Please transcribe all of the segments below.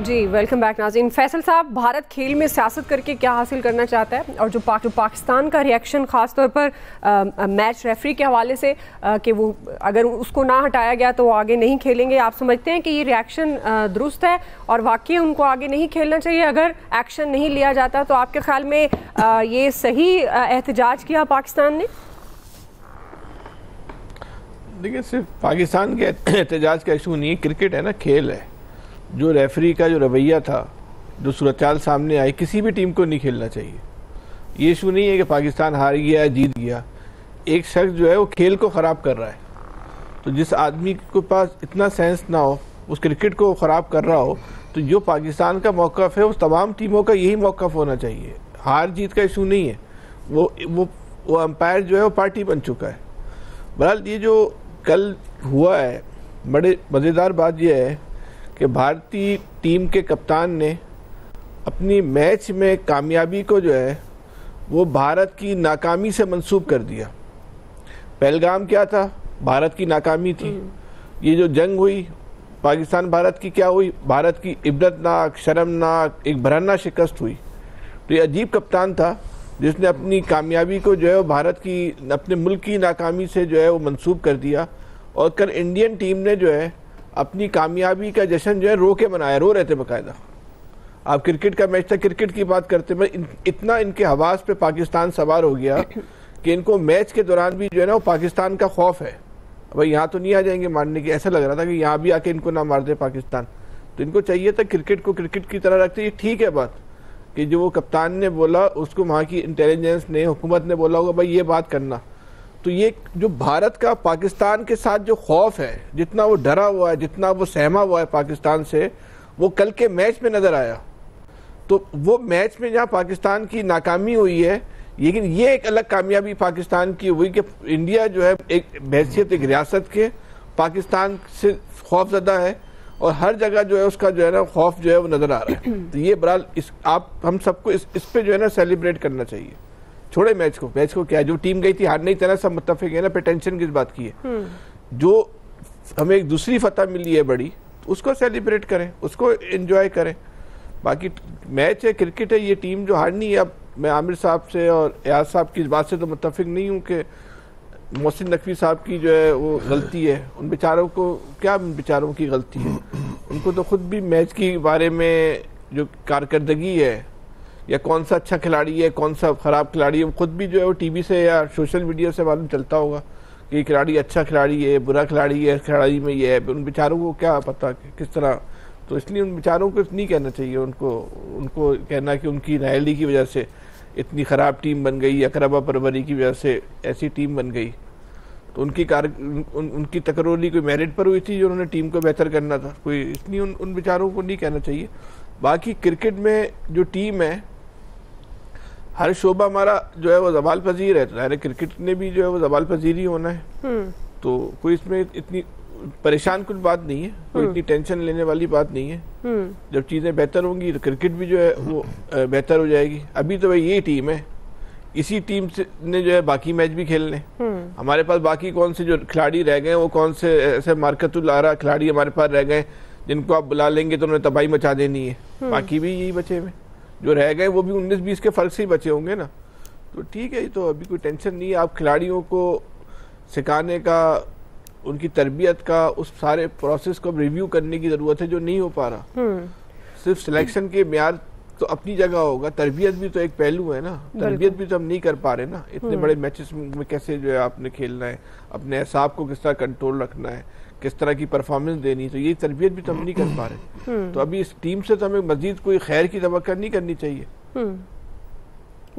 जी welcome back नाज़रीन। फैसल साहब, भारत खेल में सियासत करके क्या हासिल करना चाहता है, और जो पाकिस्तान का रिएक्शन ख़ास तौर पर मैच रेफरी के हवाले से कि वो अगर उसको ना हटाया गया तो वो आगे नहीं खेलेंगे, आप समझते हैं कि ये रिएक्शन दुरुस्त है और वाकई उनको आगे नहीं खेलना चाहिए? अगर एक्शन नहीं लिया जाता तो आपके ख्याल में ये सही एहतजाज किया पाकिस्तान ने? देखिए, सिर्फ पाकिस्तान के एहतजाज का इशू नहीं है, क्रिकेट है ना, खेल है। जो रेफरी का जो रवैया था, जो सूरत सामने आई, किसी भी टीम को नहीं खेलना चाहिए। ये इशू नहीं है कि पाकिस्तान हार गया जीत गया, एक शख्स जो है वो खेल को ख़राब कर रहा है। तो जिस आदमी के पास इतना सेंस ना हो, उस क्रिकेट को ख़राब कर रहा हो, तो जो पाकिस्तान का मौक़िफ़ है उस तमाम टीमों का यही मौक़िफ़ होना चाहिए। हार जीत का इशू नहीं है, वो अंपायर जो है वो पार्टी बन चुका है। बहरहाल ये जो कल हुआ है, बड़े मज़ेदार बात यह है कि भारतीय टीम के कप्तान ने अपनी मैच में कामयाबी को जो है वो भारत की नाकामी से मंसूब कर दिया। पहलगाम क्या था? भारत की नाकामी थी। ये जो जंग हुई पाकिस्तान भारत की, क्या हुई? भारत की इबरतनाक, शर्मनाक, एक भयानक शिकस्त हुई। तो ये अजीब कप्तान था जिसने अपनी कामयाबी को जो है वो भारत की, अपने मुल्क की नाकामी से जो है वो मंसूब कर दिया। और कल इंडियन टीम ने जो है अपनी कामयाबी का जश्न जो है रो के मनाया, रो रहे थे बाकायदा। आप क्रिकेट का मैच था, क्रिकेट की बात करते हैं, इतना इनके हवास पे पाकिस्तान सवार हो गया कि इनको मैच के दौरान भी जो है ना वो पाकिस्तान का खौफ है। भाई यहाँ तो नहीं आ जाएंगे मारने की, ऐसा लग रहा था कि यहाँ भी आके इनको ना मार दे पाकिस्तान। तो इनको चाहिए था क्रिकेट को क्रिकेट की तरह रखते। ये ठीक है बात कि जो वो कप्तान ने बोला, उसको वहाँ की इंटेलिजेंस ने, हुकूमत ने बोला होगा भाई ये बात करना। तो ये जो भारत का पाकिस्तान के साथ जो खौफ है, जितना वो डरा हुआ है, जितना वो सहमा हुआ है पाकिस्तान से, वो कल के मैच में नज़र आया। तो वो मैच में जहाँ पाकिस्तान की नाकामी हुई है, लेकिन ये एक अलग कामयाबी पाकिस्तान की हुई कि इंडिया जो है एक हैसियत एक रियासत के पाकिस्तान से खौफजदा है और हर जगह जो है उसका जो है ना खौफ जो है वो नज़र आ रहा है। तो ये बहरहाल हम सबको इस पे जो है ना सेलिब्रेट करना चाहिए। छोड़े मैच को क्या, जो टीम गई थी हारने की तरह सब मुत्तफिक है ना, पे टेंशन किस बात की है? जो हमें एक दूसरी फतह मिली है बड़ी, उसको सेलिब्रेट करें, उसको एंजॉय करें। बाकी मैच है, क्रिकेट है, ये टीम जो हारनी है। अब मैं आमिर साहब से और एयाज साहब की इस बात से तो मुत्तफिक नहीं हूँ कि मोहसिन नकवी साहब की जो है वो गलती है। उन बेचारों को क्या, बेचारों की गलती है? उनको तो खुद भी मैच के बारे में जो कारकर्दगी है, या कौन सा अच्छा खिलाड़ी है, कौन सा ख़राब खिलाड़ी है, खुद भी जो है वो टीवी से या सोशल मीडिया से मालूम चलता होगा कि खिलाड़ी अच्छा खिलाड़ी है, बुरा खिलाड़ी है, खिलाड़ी में ये है। उन बेचारों को क्या पता किस तरह। तो इसलिए उन बेचारों को नहीं कहना चाहिए, उनको कहना कि उनकी नाअहली की वजह से इतनी ख़राब टीम बन गई, अकरबा परवरी की वजह से ऐसी टीम बन गई। तो उनकी तकरोली कोई मेरिट पर हुई थी जो उन्होंने टीम को बेहतर करना था, कोई इसलिए उन बेचारों को नहीं कहना चाहिए। बाकी क्रिकेट में जो टीम है, हर शोबा हमारा जो है वो ज़वाल पजीर है, तो क्रिकेट ने भी जो है वो ज़वाल पजीर ही होना है। तो कोई इसमें इतनी परेशान कुछ बात नहीं है, कोई इतनी टेंशन लेने वाली बात नहीं है। जब चीज़ें बेहतर होंगी तो क्रिकेट भी जो है वो बेहतर हो जाएगी। अभी तो भाई ये टीम है, इसी टीम से ने जो है बाकी मैच भी खेलने। हमारे पास बाकी कौन से जो खिलाड़ी रह गए, वो कौन से ऐसे मार्कतुल आरा खिलाड़ी हमारे पास रह गए जिनको आप बुला लेंगे तो उन्हें तबाही मचा देनी है? बाकी भी यही बचे हुए जो रह गए, वो भी 19-20 के फर्क से ही बचे होंगे ना। तो ठीक है, तो अभी कोई टेंशन नहीं है। आप खिलाड़ियों को सिखाने का, उनकी तरबियत का, उस सारे प्रोसेस को रिव्यू करने की ज़रूरत है जो नहीं हो पा रहा। सिर्फ सिलेक्शन के म्यार तो अपनी जगह होगा, तरबियत भी तो एक पहलू है ना। तरबियत भी तो हम नहीं कर पा रहे ना। इतने बड़े मैचेस में कैसे जो है आपने खेलना है, अपने एसाब को किस तरह कंट्रोल रखना है, किस तरह की परफॉर्मेंस देनी, तो ये तरबियत भी तो हम नहीं कर पा रहे। तो अभी इस टीम से तो हमें मजीद कोई खैर की तवक्को नहीं करनी चाहिए।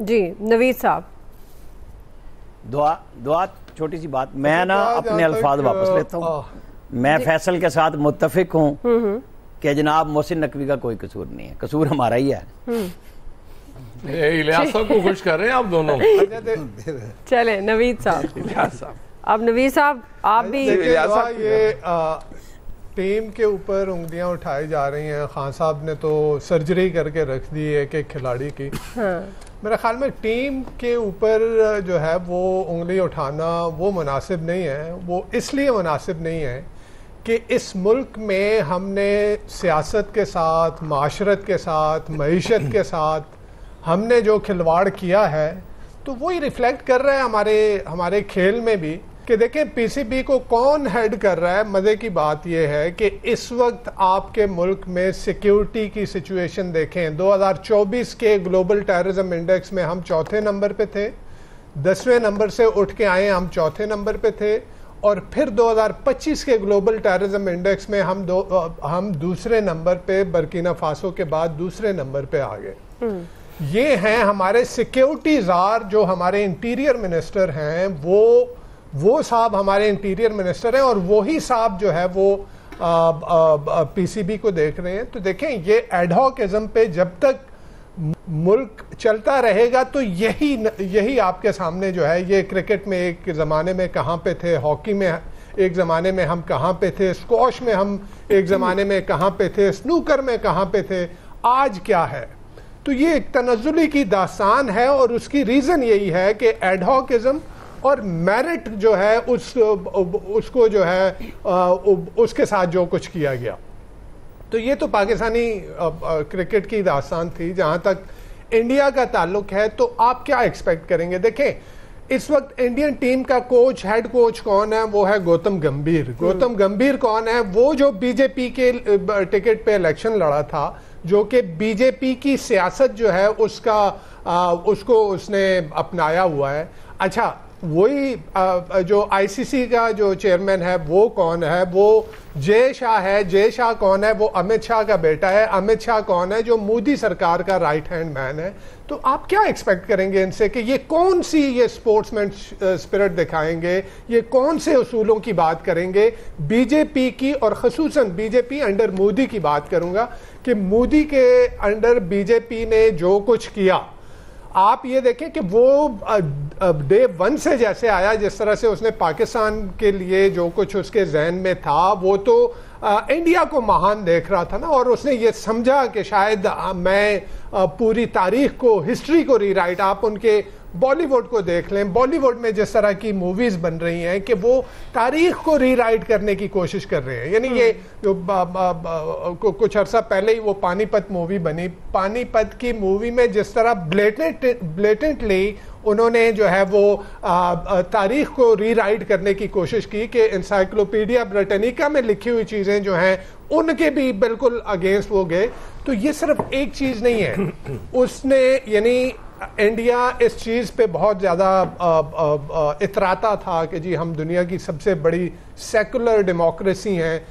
जी नवीद साहब, दुआ छोटी सी बात, मैं ना अपने अल्फाज वापस लेता हूँ। मैं फैसल के साथ मुत्तफिक हूँ कि जनाब मोहसिन नकवी का कोई कसूर नहीं है, कसूर हमारा ही है। इलियास साहब को खुश कर रहे हैं आप दोनों। चले नवीद साहब, अब नवीद साहब आप भी ये टीम के ऊपर उंगलियां उठाई जा रही हैं। खान साहब ने तो सर्जरी करके रख दी है कि खिलाड़ी की। मेरे ख्याल में टीम के ऊपर जो है वो उंगली उठाना वो मुनासिब नहीं है। वो इसलिए मुनासिब नहीं है कि इस मुल्क में हमने सियासत के साथ, माशरत के साथ, मईशत के साथ हमने जो खिलवाड़ किया है, तो वही रिफ्लेक्ट कर रहा है हमारे खेल में भी कि देखें पीसीबी को कौन हेड कर रहा है। मज़े की बात यह है कि इस वक्त आपके मुल्क में सिक्योरिटी की सिचुएशन देखें, 2024 के ग्लोबल टेररिज्म इंडेक्स में हम चौथे नंबर पे थे, 10वें नंबर से उठ के आए हम चौथे नंबर पे थे, और फिर 2025 के ग्लोबल टेररिज्म इंडेक्स में हम दूसरे नंबर पे, बर्किना फासो के बाद दूसरे नंबर पे आ गए। ये हैं हमारे सिक्योरिटी जार, जो हमारे इंटीरियर मिनिस्टर हैं, वो साहब हमारे इंटीरियर मिनिस्टर हैं, और वही साहब जो है वो पीसीबी को देख रहे हैं। तो देखें, ये एडहॉकिज्म पे जब तक मुल्क चलता रहेगा तो यही आपके सामने जो है, ये क्रिकेट में एक ज़माने में कहाँ पे थे, हॉकी में एक ज़माने में हम कहाँ पे थे, स्क्वॉश में हम एक ज़माने में कहाँ पे थे, स्नूकर में कहाँ पे थे, आज क्या है। तो ये एक तनज़्ज़ुली की दास्तान है, और उसकी रीज़न यही है कि एडहॉकिज्म और मेरिट जो है उसको जो है उसके साथ जो कुछ किया गया। तो ये तो पाकिस्तानी क्रिकेट की दास्तान थी। जहां तक इंडिया का ताल्लुक है, तो आप क्या एक्सपेक्ट करेंगे? देखें, इस वक्त इंडियन टीम का कोच, हेड कोच कौन है? वो है गौतम गंभीर। गौतम गंभीर कौन है? वो जो बीजेपी के टिकट पे इलेक्शन लड़ा था, जो कि बीजेपी की सियासत जो है उसको उसने अपनाया हुआ है। अच्छा, वही जो आईसीसी का जो चेयरमैन है वो कौन है? वो जय शाह है। जय शाह कौन है? वो अमित शाह का बेटा है। अमित शाह कौन है? जो मोदी सरकार का राइट हैंड मैन है। तो आप क्या एक्सपेक्ट करेंगे इनसे कि ये कौन सी ये स्पोर्ट्समैन स्पिरिट दिखाएंगे, ये कौन से उसूलों की बात करेंगे बीजेपी की, और खसूसन बीजेपी अंडर मोदी की बात करूंगा कि मोदी के अंडर बीजेपी ने जो कुछ किया, आप ये देखें कि वो डे 1 से जैसे आया, जिस तरह से उसने पाकिस्तान के लिए जो कुछ उसके जहन में था, वो तो इंडिया को महान देख रहा था ना, और उसने ये समझा कि शायद मैं पूरी तारीख को, हिस्ट्री को रीराइट, आप उनके बॉलीवुड को देख लें, बॉलीवुड में जिस तरह की मूवीज बन रही हैं कि वो तारीख को रीराइट करने की कोशिश कर रहे हैं। यानी ये जो कुछ अर्सा पहले ही वो पानीपत मूवी बनी, पानीपत की मूवी में जिस तरह ब्लेटेंटली उन्होंने जो है वो तारीख को रीराइट करने की कोशिश की कि एनसाइक्लोपीडिया ब्रिटानिका में लिखी हुई चीजें जो हैं उनके भी बिल्कुल अगेंस्ट हो गए। तो ये सिर्फ एक चीज नहीं है, उसने यानी इंडिया इस चीज़ पे बहुत ज़्यादा इतराता था कि जी हम दुनिया की सबसे बड़ी सेकुलर डेमोक्रेसी हैं।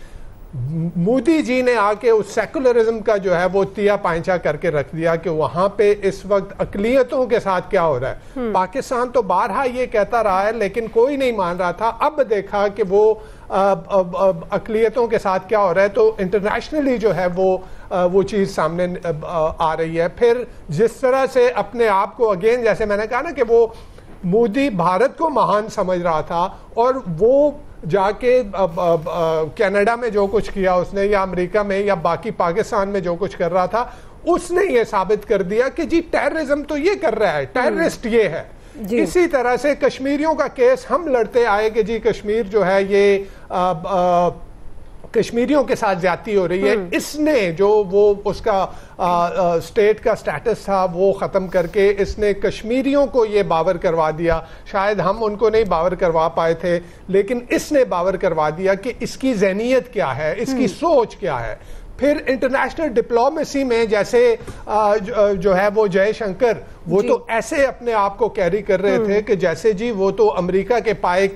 मोदी जी ने आके उस सेकुलरिज्म का जो है वो तिया पांचा करके रख दिया कि वहाँ पे इस वक्त अकलियतों के साथ क्या हो रहा है। पाकिस्तान तो बारहा ये कहता रहा है लेकिन कोई नहीं मान रहा था, अब देखा कि वो अकलियतों के साथ क्या हो रहा है, तो इंटरनेशनली जो है वो चीज़ सामने आ रही है। फिर जिस तरह से अपने आप को, अगेन जैसे मैंने कहा ना कि वो मोदी भारत को महान समझ रहा था, और वो जाके कनाडा में जो कुछ किया उसने, या अमेरिका में, या बाकी पाकिस्तान में जो कुछ कर रहा था, उसने ये साबित कर दिया कि जी टेररिज्म तो ये कर रहा है, टेररिस्ट ये है। इसी तरह से कश्मीरियों का केस हम लड़ते आए कि जी कश्मीर जो है ये कश्मीरियों के साथ ज्यादती हो रही है। इसने जो वो उसका स्टेट का स्टेटस था वो ख़त्म करके इसने कश्मीरियों को ये बावर करवा दिया। शायद हम उनको नहीं बावर करवा पाए थे, लेकिन इसने बावर करवा दिया कि इसकी ज़हनियत क्या है, इसकी सोच क्या है। फिर इंटरनेशनल डिप्लोमेसी में जैसे जो है वो जयशंकर, वो तो ऐसे अपने आप को कैरी कर रहे थे कि जैसे जी वो तो अमेरिका के पाए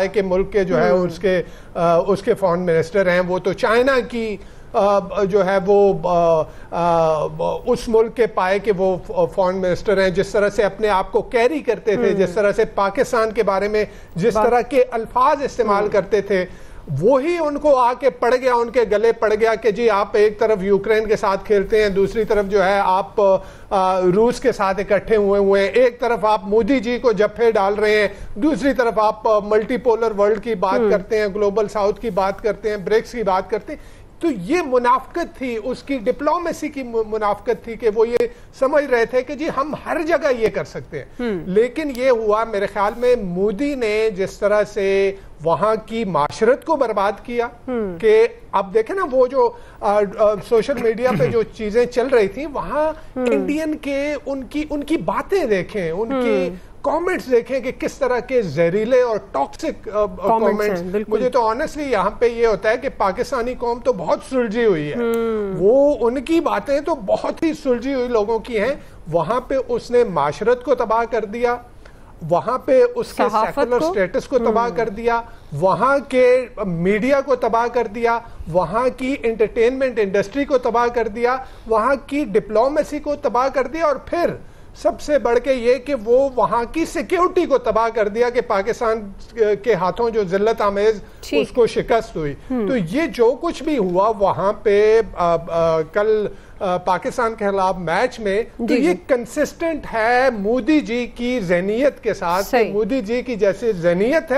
के मुल्क के जो है उसके फॉरेन मिनिस्टर हैं, वो तो चाइना की जो है वो उस मुल्क के पाए के वो फॉरेन मिनिस्टर हैं। जिस तरह से अपने आप को कैरी करते थे, जिस तरह से पाकिस्तान के बारे में जिस तरह के अल्फाज इस्तेमाल करते थे, वही उनको आके पड़ गया, उनके गले पड़ गया कि जी आप एक तरफ यूक्रेन के साथ खेलते हैं, दूसरी तरफ जो है आप रूस के साथ इकट्ठे हुए हैं, एक तरफ आप मोदी जी को जफ्फे डाल रहे हैं, दूसरी तरफ आप मल्टीपोलर वर्ल्ड की बात करते हैं, ग्लोबल साउथ की बात करते हैं, ब्रिक्स की बात करते हैं। तो ये मुनाफकत थी, उसकी डिप्लोमेसी की मुनाफकत थी कि वो ये समझ रहे थे कि जी हम हर जगह ये कर सकते हैं। लेकिन ये हुआ मेरे ख्याल में मोदी ने जिस तरह से वहां की माशरत को बर्बाद किया कि अब देखें ना वो जो सोशल मीडिया पे जो चीजें चल रही थी वहां इंडियन के उनकी बातें देखें, उनकी कमेंट्स देखें कि किस तरह के जहरीले और टॉक्सिक कमेंट्स। मुझे तो ऑनेस्टली यहाँ पे ये होता है कि पाकिस्तानी कौम तो बहुत सुलझी हुई है, वो उनकी बातें तो बहुत ही सुलझी हुई लोगों की हैं। वहां पे उसने माशरत को तबाह कर दिया, वहां पे उसके सेकुलर स्टेटस को तबाह कर दिया, वहां के मीडिया को तबाह कर दिया, वहां की एंटरटेनमेंट इंडस्ट्री को तबाह कर दिया, वहां की डिप्लोमेसी को तबाह कर दिया, और फिर सबसे बढ़ के ये कि वो वहां की सिक्योरिटी को तबाह कर दिया कि पाकिस्तान के हाथों जो जिल्लत आमेज उसको शिकस्त हुई। तो ये जो कुछ भी हुआ वहां पे कल पाकिस्तान के खिलाफ मैच में, तो ये कंसिस्टेंट है मोदी जी की ज़हनियत के साथ। मोदी जी की जैसे ज़हनियत है